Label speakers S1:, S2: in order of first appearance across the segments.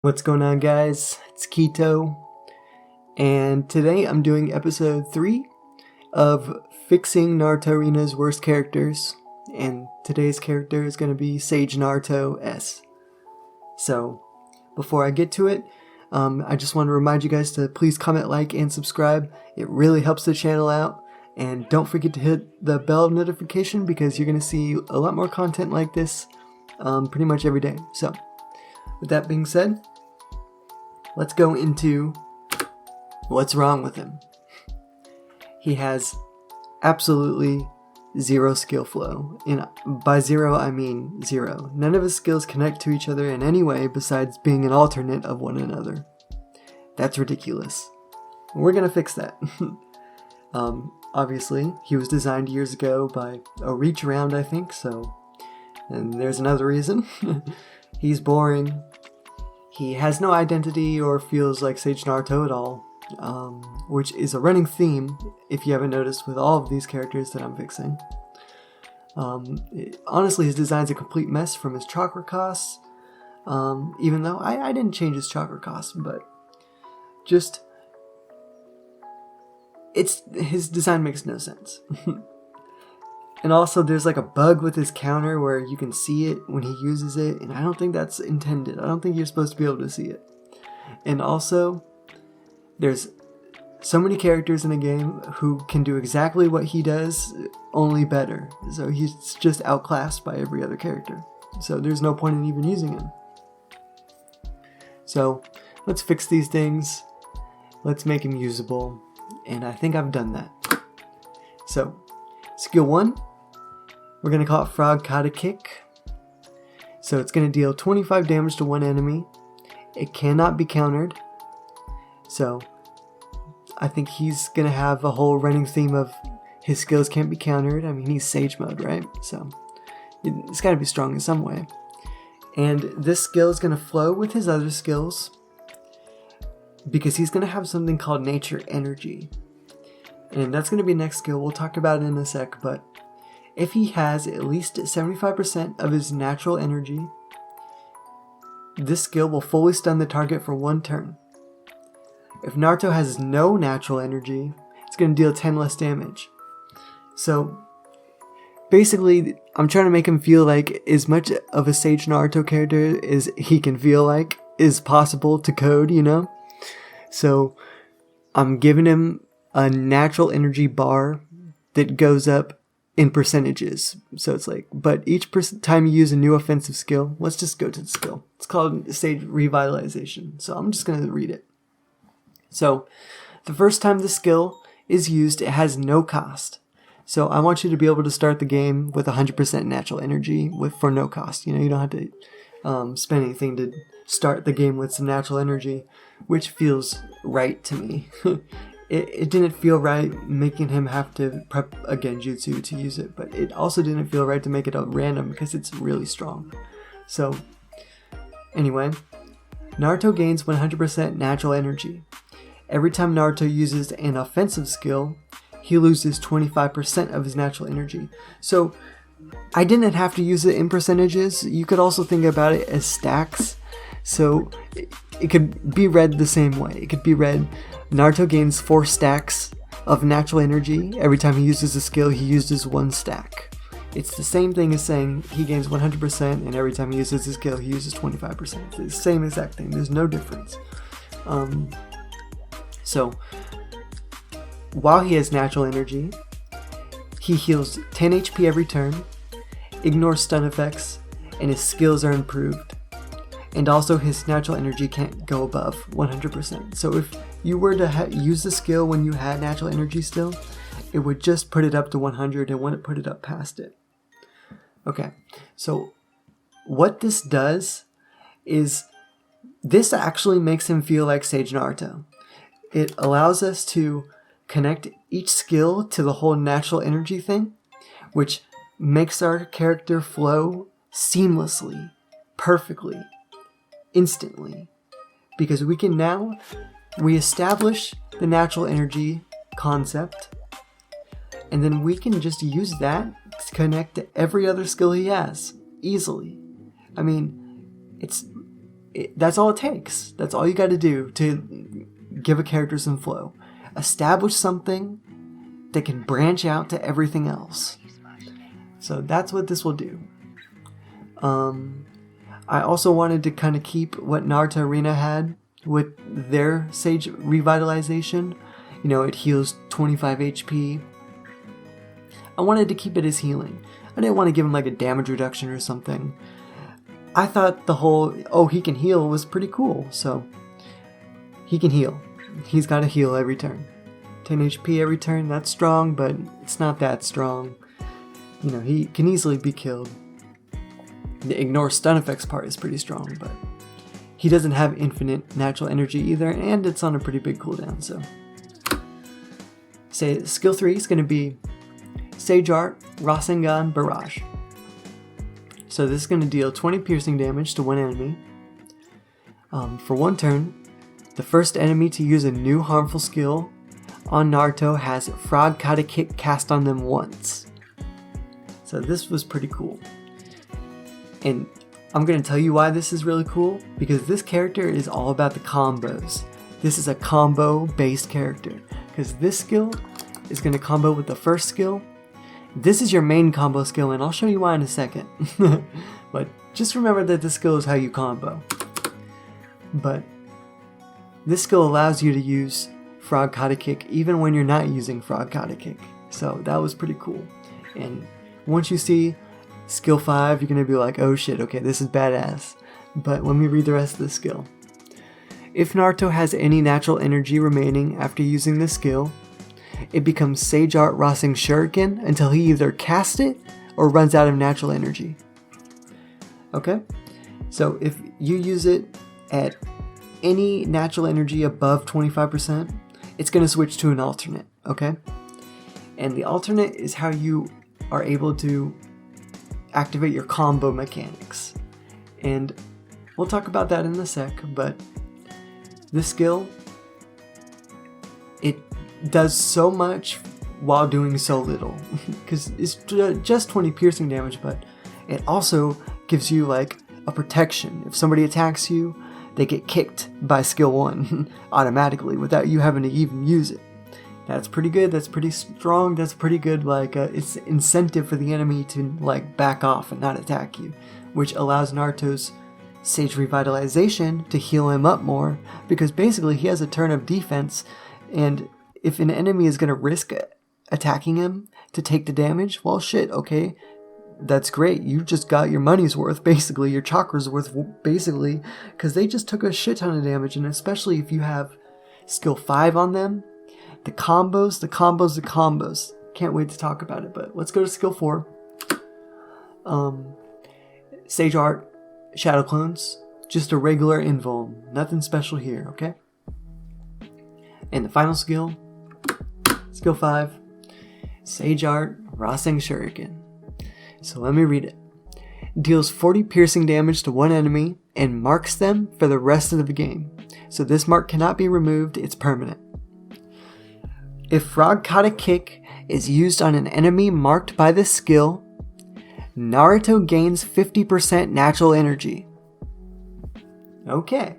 S1: What's going on, guys? It's Keto, and today I'm doing episode 3 of fixing Naruto-Arena's worst characters, and today's character is going to be Sage Naruto S. So, before I get to it, I just want to remind you guys to please comment, like, and subscribe. It really helps the channel out, and don't forget to hit the bell notification because you're going to see a lot more content like this pretty much every day. So, with that being said, let's go into what's wrong with him. He has absolutely zero skill flow. And by zero, I mean zero. None of his skills connect to each other in any way besides being an alternate of one another. That's ridiculous. We're gonna fix that. Obviously, he was designed years ago by a reach around, I think, so. And there's another reason. He's boring. He has no identity or feels like Sage Naruto at all, which is a running theme, if you haven't noticed, with all of these characters that I'm fixing. Honestly, his design's a complete mess from his chakra costs, even though I didn't change his chakra costs, but just, his design makes no sense. And also, there's like a bug with his counter where you can see it when he uses it, and I don't think that's intended. I don't think you're supposed to be able to see it. And also, there's so many characters in the game who can do exactly what he does, only better. So he's just outclassed by every other character. So there's no point in even using him. So, let's fix these things. Let's make him usable. And I think I've done that. So, skill 1. We're going to call it Frog Kata Kick. So it's going to deal 25 damage to one enemy. It cannot be countered. So I think he's going to have a whole running theme of his skills can't be countered. I mean, he's Sage mode, right? So it's got to be strong in some way. And this skill is going to flow with his other skills because he's going to have something called Nature Energy. And that's going to be next skill. We'll talk about it in a sec, but if he has at least 75% of his natural energy, this skill will fully stun the target for one turn. If Naruto has no natural energy, it's going to deal 10 less damage. So, basically, I'm trying to make him feel like as much of a Sage Naruto character as he can feel like is possible to code, you know? So, I'm giving him a natural energy bar that goes up in percentages. So it's like, but each time you use a new offensive skill, let's just go to the skill. It's called Sage Revitalization. So I'm just going to read it. So the first time the skill is used, it has no cost. So I want you to be able to start the game with 100% natural energy for no cost. You know, you don't have to spend anything to start the game with some natural energy, which feels right to me. It didn't feel right making him have to prep a genjutsu to use it, but it also didn't feel right to make it random because it's really strong. So, anyway, Naruto gains 100% natural energy. Every time Naruto uses an offensive skill, he loses 25% of his natural energy. So, I didn't have to use it in percentages. You could also think about it as stacks. So, it could be read the same way. It could be read, Naruto gains 4 stacks of natural energy. Every time he uses a skill, he uses 1 stack. It's the same thing as saying he gains 100%, and every time he uses a skill, he uses 25%. It's the same exact thing. There's no difference. So, while he has natural energy, he heals 10 HP every turn, ignores stun effects, and his skills are improved. And also his natural energy can't go above 100%. So if you were to use the skill when you had natural energy still, it would just put it up to 100 and wouldn't put it up past it. Okay, so what this does is this actually makes him feel like Sage Naruto. It allows us to connect each skill to the whole natural energy thing, which makes our character flow seamlessly, perfectly, instantly, because we establish the natural energy concept, and then we can just use that to connect to every other skill he has easily. I mean, it's that's all it takes. That's all you got to do to give a character some flow. Establish something that can branch out to everything else. So that's what this will do. I also wanted to kind of keep what Naruto-Arena had with their Sage revitalization. You know, it heals 25 HP. I wanted to keep it as healing. I didn't want to give him like a damage reduction or something. I thought the whole, oh, he can heal was pretty cool. So he can heal. He's got to heal every turn. 10 HP every turn, that's strong, but it's not that strong. You know, he can easily be killed. The ignore stun effects part is pretty strong, but he doesn't have infinite natural energy either, and it's on a pretty big cooldown, so. Say skill 3 is going to be Sage Art, Rasengan Barrage. So this is going to deal 20 piercing damage to one enemy. For one turn, the first enemy to use a new harmful skill on Naruto has Frog Kata Kick cast on them once. So this was pretty cool. And I'm going to tell you why this is really cool, because this character is all about the combos. This is a combo based character, because this skill is going to combo with the first skill. This is your main combo skill, and I'll show you why in a second. But just remember that this skill is how you combo. But this skill allows you to use Frog Kata Kick even when you're not using Frog Kata Kick. So that was pretty cool. And once you see skill 5, you're going to be like, oh shit, okay, this is badass. But let me read the rest of the skill. If Naruto has any natural energy remaining after using this skill, it becomes Sage Art Rasen Shuriken until he either casts it or runs out of natural energy. Okay? So if you use it at any natural energy above 25%, it's going to switch to an alternate, okay? And the alternate is how you are able to activate your combo mechanics. And we'll talk about that in a sec, but this skill, it does so much while doing so little. Because it's just 20 piercing damage, but it also gives you like a protection. If somebody attacks you, they get kicked by skill 1 automatically without you having to even use it. That's pretty good, that's pretty strong, that's pretty good, like, it's incentive for the enemy to, like, back off and not attack you, which allows Naruto's Sage Revitalization to heal him up more, because basically he has a turn of defense, and if an enemy is going to risk attacking him to take the damage, well shit, okay, that's great, you just got your money's worth, basically, your chakra's worth, basically, because they just took a shit ton of damage, and especially if you have skill 5 on them, the combos. Can't wait to talk about it, but let's go to skill 4. Sage Art, Shadow Clones, just a regular invuln, nothing special here, okay? And the final skill, skill 5, Sage Art, Rasen Shuriken. So let me read it. Deals 40 piercing damage to one enemy and marks them for the rest of the game. So this mark cannot be removed, it's permanent. If Frog Kata Kick is used on an enemy marked by this skill, Naruto gains 50% natural energy. Okay,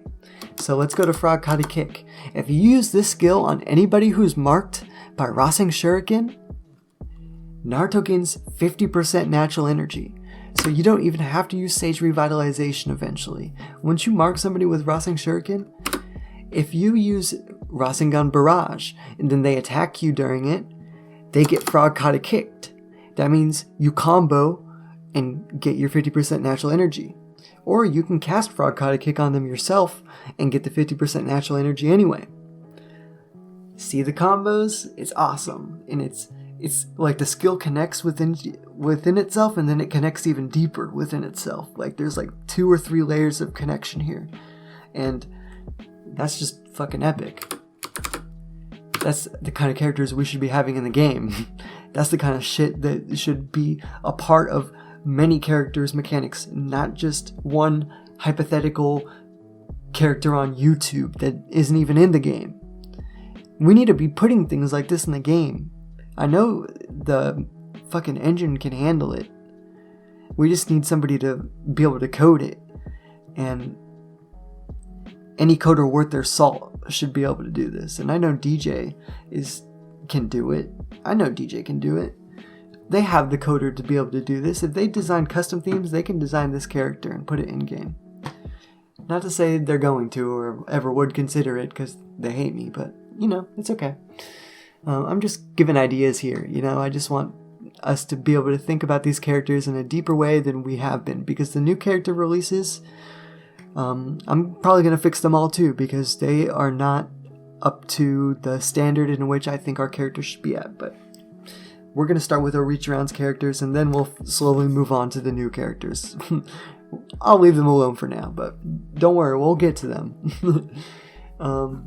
S1: so let's go to Frog Kata Kick. If you use this skill on anybody who's marked by Rasen Shuriken, Naruto gains 50% natural energy. So you don't even have to use Sage Revitalization eventually. Once you mark somebody with Rasen Shuriken, if you use Rasengan Barrage and then they attack you during it, they get Frog Kata Kicked. That means you combo and get your 50% natural energy. Or you can cast Frog Kata Kick on them yourself and get the 50% natural energy anyway. See the combos? It's awesome. And it's like the skill connects within itself, and then it connects even deeper within itself. Like there's like 2 or 3 layers of connection here. And that's just fucking epic. That's the kind of characters we should be having in the game. That's the kind of shit that should be a part of many characters' mechanics, not just one hypothetical character on YouTube that isn't even in the game. We need to be putting things like this in the game. I know the fucking engine can handle it. We just need somebody to be able to code it. And any coder worth their salt should be able to do this. And I know DJ can do it. I know DJ can do it. They have the coder to be able to do this. If they design custom themes, they can design this character and put it in game. Not to say they're going to or ever would consider it because they hate me, but you know, it's okay. I'm just giving ideas here. You know, I just want us to be able to think about these characters in a deeper way than we have been, because the new character releases, I'm probably going to fix them all too, because they are not up to the standard in which I think our characters should be at. But we're going to start with our reach arounds characters, and then we'll slowly move on to the new characters. I'll leave them alone for now, but don't worry, we'll get to them.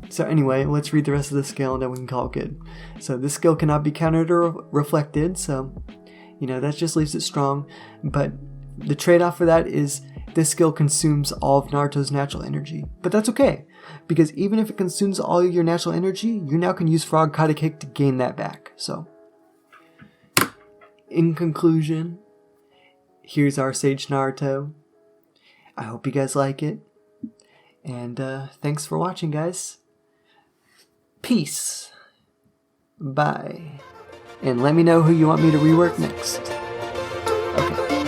S1: So anyway, let's read the rest of the skill and then we can call it good. So this skill cannot be countered or reflected, so you know, that just leaves it strong. But the trade-off for that is this skill consumes all of Naruto's natural energy. But that's okay, because even if it consumes all of your natural energy, you now can use Frog Kata Kick to gain that back. So in conclusion, here's our Sage Naruto. I hope you guys like it. And thanks for watching, guys. Peace. Bye. And let me know who you want me to rework next. Okay.